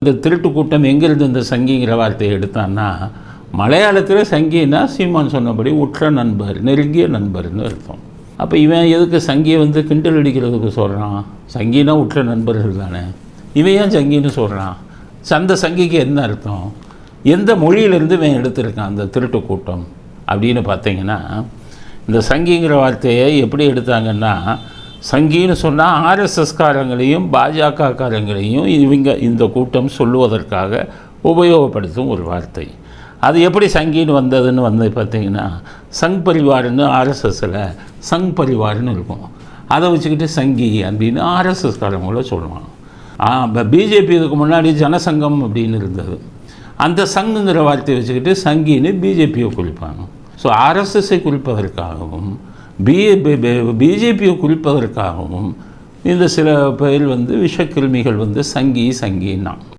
இந்த திருட்டு கூட்டம் எங்கிருந்து இந்த சங்கிங்கிற வார்த்தையை எடுத்தான்னா, மலையாளத்தில் சங்கின்னா சீமான் சொன்னபடி உற்ற நண்பர், நெருங்கிய நண்பர்னு அர்த்தம். அப்போ இவன் எதுக்கு சங்கியை வந்து கிண்டல் அடிக்கிறதுக்கு சொல்கிறான்? சங்கினா உற்ற நண்பர்கள் தானே, இவன் ஏன் சங்கின்னு சொல்கிறான்? அந்த சங்கிக்கு என்ன அர்த்தம்? எந்த மொழியிலேருந்து இவன் எடுத்திருக்கான் அந்த திருட்டு கூட்டம் அப்படின்னு பார்த்தீங்கன்னா, இந்த சங்கிங்கிற வார்த்தையை எப்படி எடுத்தாங்கன்னா, சங்கின்னு சொன்னால் ஆர்எஸ்எஸ்காரங்களையும் பாஜகக்காரங்களையும் இந்த கூட்டம் சொல்லுவதற்காக உபயோகப்படுத்தும் ஒரு வார்த்தை. அது எப்படி சங்கின்னு வந்ததுன்னு பார்த்திங்கன்னா, சங் பரிவார்னு ஆர்எஸ்எஸில் சங் பரிவார்னு இருக்கும். அதை வச்சுக்கிட்டு சங்கி அப்படின்னு ஆர்எஸ்எஸ்காரங்கள சொல்லுவாங்க. இப்போ பிஜேபி இதுக்கு முன்னாடி ஜனசங்கம் அப்படின்னு இருந்தது. அந்த சங்குங்கிற வார்த்தையை வச்சுக்கிட்டு சங்கின்னு பிஜேபியை குறிப்பாங்க. ஸோ ஆர்எஸ்எஸ்ஸை குறிப்பதற்காகவும் பிஜேபியை குறிப்பதற்காகவும் இந்த சில பேர் வந்து விஷக்கிருமிகள் வந்து சங்கின்னா